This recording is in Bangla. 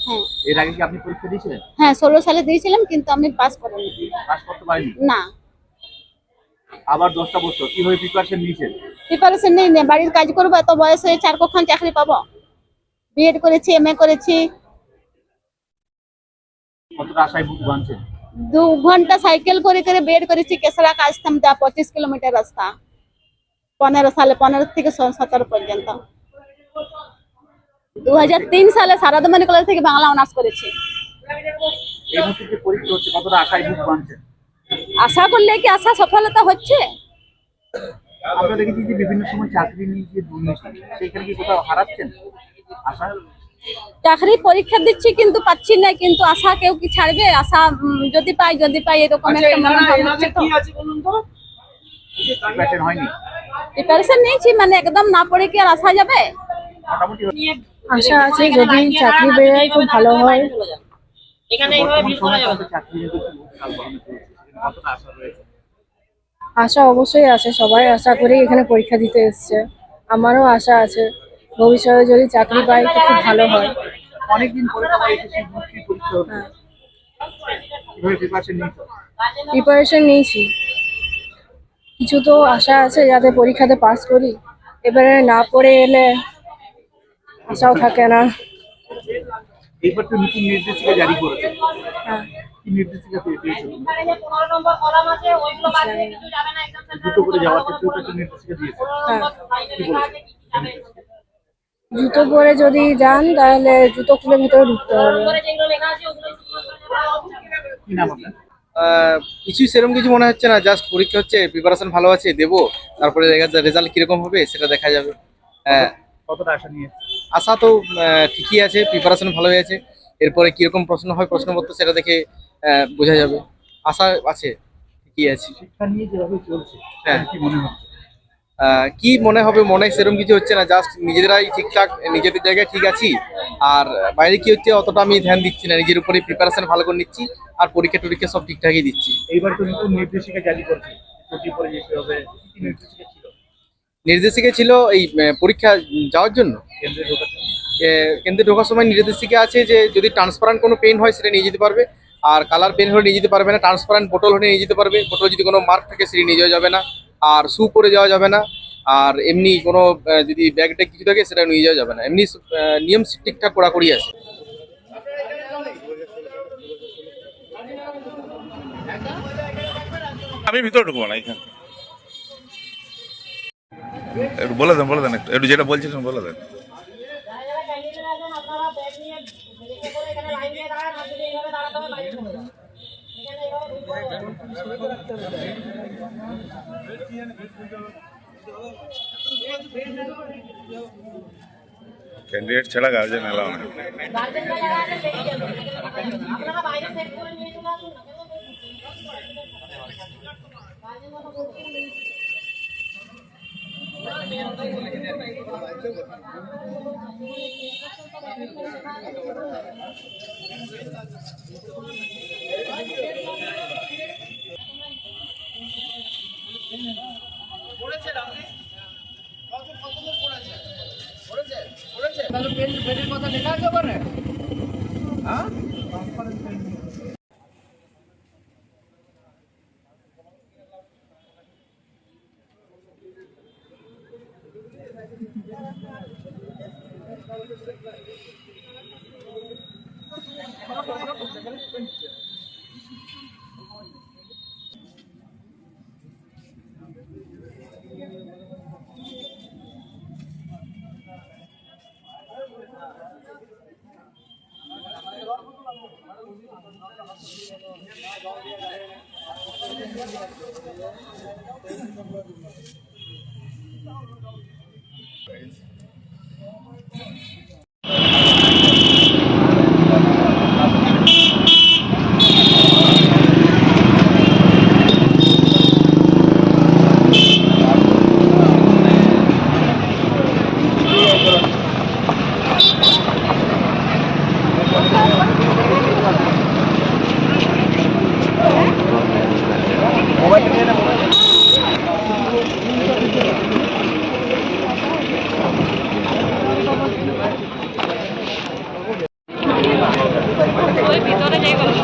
হ্যাঁ এর আগে কি আপনি পরীক্ষা দিয়েছিলেন? হ্যাঁ 16 সালে দিয়েছিলাম, কিন্তু আমি পাস করিনি। পাস করতে পারেননি? না, আবার 10টা বছর কিভাবে প্রিপারেশন নিয়েছেন? প্রিপারেশন নেই নে, বাড়ির কাজ করবো, এত বয়স হয়েছে আর কখন চাকরি পাবো? বিএড করেছি, এমএ করেছি। কতটা আশায় বুক বাঁধছেন? 2 ঘন্টা সাইকেল করে করে বিএড করেছি, কেসরা আসতাম, যা 25 কিলোমিটার রাস্তা। 15 সালে, 15 থেকে 17 পর্যন্ত। 2003 সালে সারদামণি কলেজ থেকে বাংলা অনার্স করেছি। এই মুহূর্তে যে পরীক্ষা হচ্ছে কতটা আশায় বুক বাঁধছেন? আশা করলে কি আশা সফলতা হচ্ছে? আমরা দেখেছি যে বিভিন্ন সময় চাকরি নিয়ে যে দুর্নীতি, সেখানে কি কোথাও হারাচ্ছেন আশা? চাকরি পরীক্ষা দিচ্ছি কিন্তু পাচ্ছি না, কিন্তু আশা কেউ কি ছাড়বে? আশা যদি পাই এরকম একটা মনোভাব হচ্ছে। তো প্রিপারেশন হয়নি? প্রিপারেশন নিয়েছি, মানে একদম না পড়ে কি আর আসা যাবে? মোটামুটি আশা আছে, যদি চাকরি পেয়ে যায় খুব ভালো হয়। বর্তমান সময়ে তো চাকরি নিয়ে তো খুব কাল বাহানা চলছে, সেখানে কতটা আশা রয়েছে? আশা অবশ্যই আছে, সবাই আশা করেই এখানে পরীক্ষা দিতে এসছে। আমারও আশা আছে, ভবিষ্যতে যদি চাকরি পাই তো খুব ভালো হয়। অনেকদিন পরে আবার এসেছি, ভর্তি পরীক্ষা হলো। কিভাবে প্রিপারেশন নিয়েছো? প্রিপারেশন নিয়েছি, কিছু তো আশা আছে যাতে পরীক্ষাতে পাস করি। এবারে না পড়ে এলে আশাও থাকে না। এইবার তো নতুন নির্দেশিকা জারি করেছে, হ্যাঁ, কি নির্দেশিকা পেয়েছো তোমরা? দ্রুত করে যাওয়ার ক্ষেত্রে তো একটা নির্দেশিকা দিয়েছে, হ্যাঁ। কি বলেছে? জুতো পরে যদি যান তাহলে জুতো খুলে ভেতরে ঢুকতে হবে। কি নাম আপনার? কিছুই সেরকম কিছু মনে হচ্ছে না, জাস্ট পরীক্ষা হচ্ছে, প্রিপারেশন ভালো আছে, দেবো, তারপরে রেজাল্ট কিরকম হবে সেটা দেখা যাবে। কতটা আশা নিয়ে? আশা তো ঠিকই আছে, প্রিপারেশন ভালো হয়েছে, এরপরে কিরকম প্রশ্ন হয় প্রশ্নপত্র সেটা দেখে বোঝা যাবে। আশা আছে, ঠিকই আছে। শিক্ষা নিয়ে যেভাবে চলছে, হ্যাঁ। কি মনে হচ্ছে? কি মনে হবে, মনে সেরকম কিছু হচ্ছে না, জাস্ট নিজেরাই ঠিকঠাক নিজেদের জায়গায় ঠিক আছি। আর বাইরে কি হচ্ছে অতটা আমি ধ্যান দিচ্ছি না, নিজের উপরে প্রিপারেশন ভালো করে নিচ্ছি, আর পরীক্ষা টরীক্ষা সব ঠিকঠাকই দিচ্ছি। এইবার তো নতুন নির্দেশিকা জারি করেছে, ছুটি পরে যেতে হবে, কি নির্দেশিকা ছিল? নির্দেশিকা ছিল এই পরীক্ষা যাওয়ার জন্য। কেন্দ্রে ঢোকার জন্য? কেন্দ্রে ঢোকার সময় নির্দেশিকা আছে যে যদি ট্রান্সপারেন্ট কোনো পেন হয় সেটা নিয়ে যেতে পারবে, আর কালার পেন হলে নিয়ে যেতে পারবে না। ট্রান্সপারেন্ট বোতল হলে নিয়ে যেতে পারবে, বোতল যদি কোনো মার্ক থাকে সেটি নিয়ে যাওয়া যাবে না। আর শু পরে যাওয়া যাবে না। আর এমনি কোনো যদি ব্যাগ ট্যাগ কিছু থাকে সেটা নিয়ে যাওয়া যাবে না। এমনি নিয়ম ঠিকঠাক কড়াকড়ি আছে। আমি ভিতরে ঢুকবো না এখানে, একটু বলে দেন একটু যেটা বলছিলেন বলে দেন। ক্যান্ডিডেট ছাড়া গার্জেন এলাও না। ভিতরে যাই গল্প